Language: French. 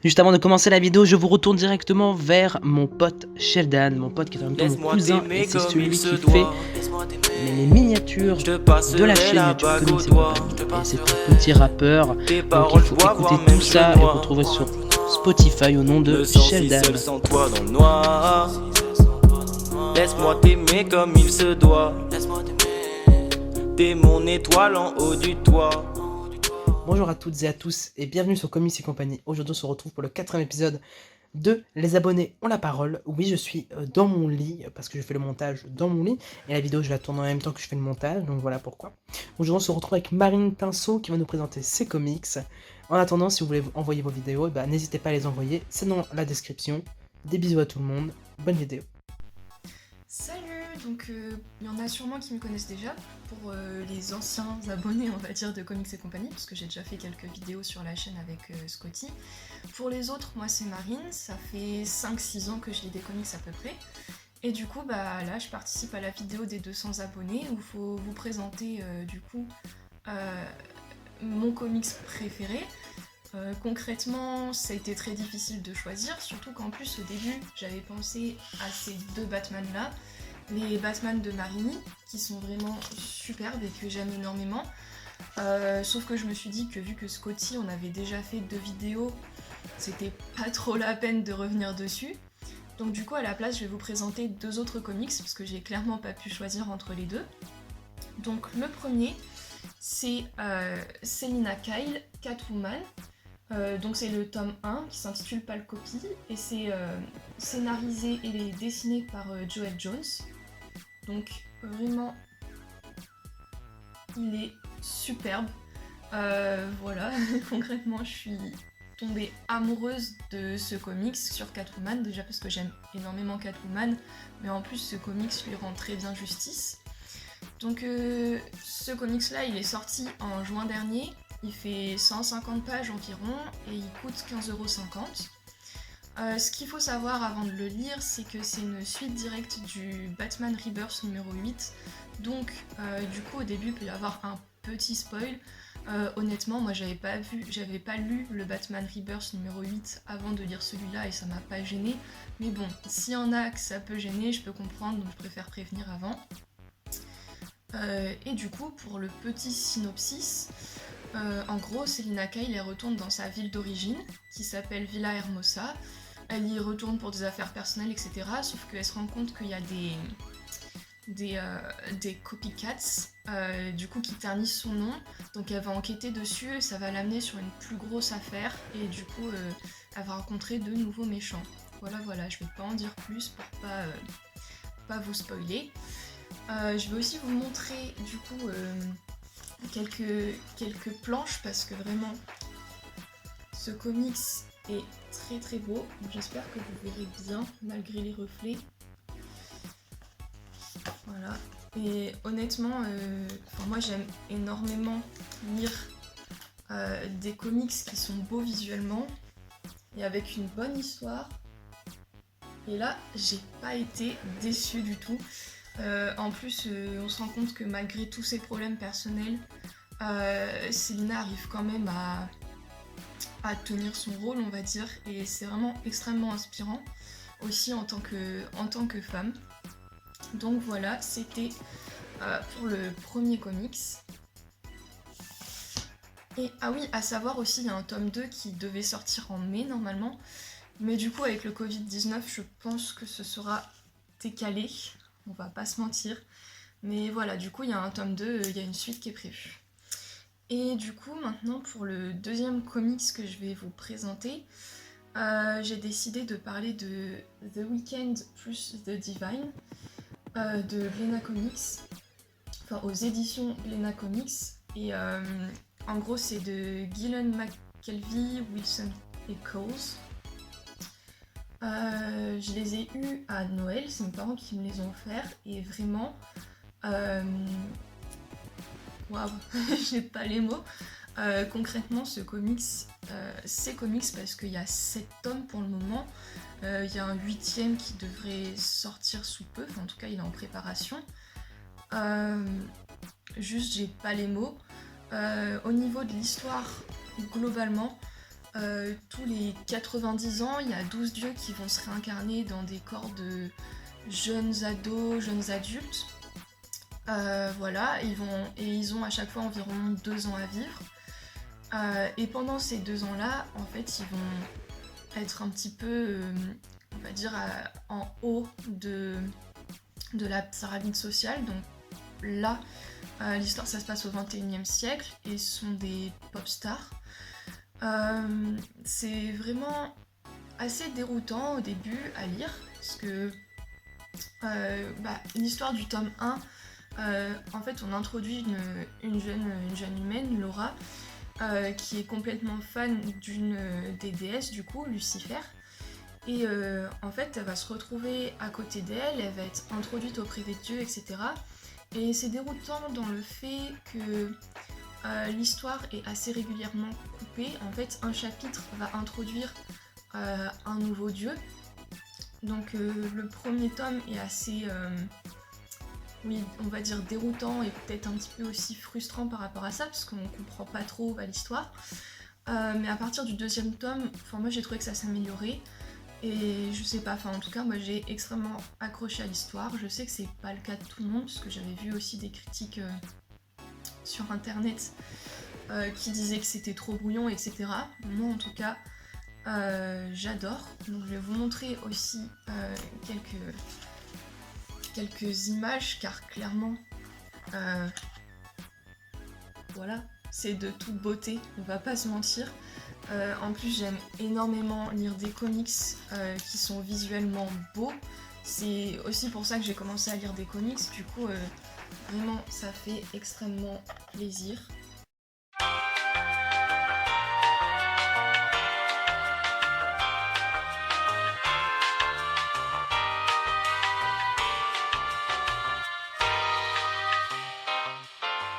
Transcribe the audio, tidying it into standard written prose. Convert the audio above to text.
Juste avant de commencer la vidéo, je vous retourne directement vers mon pote Sheldon, mon pote qui est en même temps mon cousin, et c'est celui qui fait les miniatures de la chaîne YouTube Comics et compagnie. Et c'est un petit rappeur, donc il faut écouter tout ça et vous retrouverez sur Spotify au nom de Sheldon. Sans toi dans le noir. Laisse-moi t'aimer comme il se doit. T'es mon étoile en haut du toit. Bonjour à toutes et à tous et bienvenue sur Comics et compagnie. Aujourd'hui on se retrouve pour le 4e épisode de Les abonnés ont la parole. Oui, je suis dans mon lit parce que je fais le montage dans mon lit et la vidéo je la tourne en même temps que je fais le montage, donc voilà pourquoi. Aujourd'hui on se retrouve avec Marine Pinceau qui va nous présenter ses comics. En attendant, si vous voulez envoyer vos vidéos, n'hésitez pas à les envoyer, c'est dans la description. Des bisous à tout le monde, bonne vidéo. Salut, donc il y en a sûrement qui me connaissent déjà, pour les anciens abonnés on va dire de Comics et compagnie, parce que j'ai déjà fait quelques vidéos sur la chaîne avec Scotty. Pour les autres, moi c'est Marine, ça fait 5-6 ans que je lis des comics à peu près. Et du coup là je participe à la vidéo des 200 abonnés où il faut vous présenter mon comics préféré. Concrètement, ça a été très difficile de choisir, surtout qu'en plus au début j'avais pensé à ces deux Batman là, les Batman de Marini, qui sont vraiment superbes et que j'aime énormément. Sauf que je me suis dit que vu que Scotty on avait déjà fait 2 vidéos, c'était pas trop la peine de revenir dessus. Donc du coup à la place je vais vous présenter 2 autres comics parce que j'ai clairement pas pu choisir entre les deux. Donc le premier c'est Selina Kyle, Catwoman. Donc c'est le tome 1 qui s'intitule Pâle Copie et c'est scénarisé et dessiné par Joel Jones. Donc vraiment il est superbe. Voilà, concrètement je suis tombée amoureuse de ce comics sur Catwoman, déjà parce que j'aime énormément Catwoman, mais en plus ce comics lui rend très bien justice. Donc ce comics là il est sorti en juin dernier. Il fait 150 pages environ et il coûte 15,50 €. Ce qu'il faut savoir avant de le lire, c'est que c'est une suite directe du Batman Rebirth numéro 8. Donc du coup au début il peut y avoir un petit spoil. Honnêtement moi j'avais pas lu le Batman Rebirth numéro 8 avant de lire celui-là et ça m'a pas gêné. Mais bon, s'il y en a que ça peut gêner, je peux comprendre, donc je préfère prévenir avant. Et du coup pour le petit synopsis, en gros, Selina Kyle elle retourne dans sa ville d'origine, qui s'appelle Villa Hermosa. Elle y retourne pour des affaires personnelles, etc. Sauf qu'elle se rend compte qu'il y a des copycats, du coup, qui ternissent son nom. Donc elle va enquêter dessus, et ça va l'amener sur une plus grosse affaire. Et du coup, elle va rencontrer de nouveaux méchants. Voilà, je vais pas en dire plus pour pas vous spoiler. Je vais aussi vous montrer, du coup... quelques planches parce que vraiment ce comics est très très beau. J'espère que vous verrez bien malgré les reflets. Voilà. Et honnêtement, moi j'aime énormément lire des comics qui sont beaux visuellement et avec une bonne histoire. Et là, j'ai pas été déçue du tout. En plus, on se rend compte que malgré tous ses problèmes personnels, Selina arrive quand même à tenir son rôle, on va dire, et c'est vraiment extrêmement inspirant, aussi en tant que femme. Donc voilà, c'était pour le premier comics. Et ah oui, à savoir aussi, il y a un tome 2 qui devait sortir en mai normalement, mais du coup avec le Covid-19, je pense que ce sera décalé. On va pas se mentir. Mais voilà, du coup, il y a un tome 2, il y a une suite qui est prévue. Et du coup, maintenant, pour le deuxième comics que je vais vous présenter, j'ai décidé de parler de The Weeknd plus The Divine, de Glénat Comics, enfin aux éditions Glénat Comics. Et en gros, c'est de Gillen McKelvey, Wilson et Coles. Je les ai eus à Noël, c'est mes parents qui me les ont offerts et vraiment, waouh, j'ai pas les mots. Concrètement, ces comics parce qu'il y a 7 tomes pour le moment. Il y a un 8e qui devrait sortir sous peu, enfin en tout cas il est en préparation. Juste j'ai pas les mots. Au niveau de l'histoire, globalement, tous les 90 ans, il y a 12 dieux qui vont se réincarner dans des corps de jeunes ados, jeunes adultes. Voilà, ils ont à chaque fois environ 2 ans à vivre. Et pendant ces 2 ans-là, en fait, ils vont être un petit peu, on va dire, en haut de la pyramide sociale. Donc là, l'histoire, ça se passe au 21e siècle et ce sont des pop stars. C'est vraiment assez déroutant au début à lire parce que l'histoire du tome 1, en fait on introduit une jeune humaine, Laura, qui est complètement fan d'une des déesses du coup, Lucifer. Et en fait elle va se retrouver à côté d'elle, elle va être introduite auprès des dieux, etc. Et c'est déroutant dans le fait que l'histoire est assez régulièrement coupée. En fait, un chapitre va introduire un nouveau dieu. Donc le premier tome est assez, oui, on va dire déroutant et peut-être un petit peu aussi frustrant par rapport à ça, parce qu'on comprend pas trop l'histoire. Mais à partir du deuxième tome, moi j'ai trouvé que ça s'améliorait. Et je sais pas, en tout cas moi j'ai extrêmement accroché à l'histoire. Je sais que c'est pas le cas de tout le monde, parce que j'avais vu aussi des critiques sur internet qui disaient que c'était trop brouillon, etc. Moi en tout cas j'adore. Donc je vais vous montrer aussi quelques images, car clairement voilà, c'est de toute beauté, on va pas se mentir. En plus j'aime énormément lire des comics qui sont visuellement beaux. C'est aussi pour ça que j'ai commencé à lire des comics, du coup vraiment ça fait extrêmement plaisir.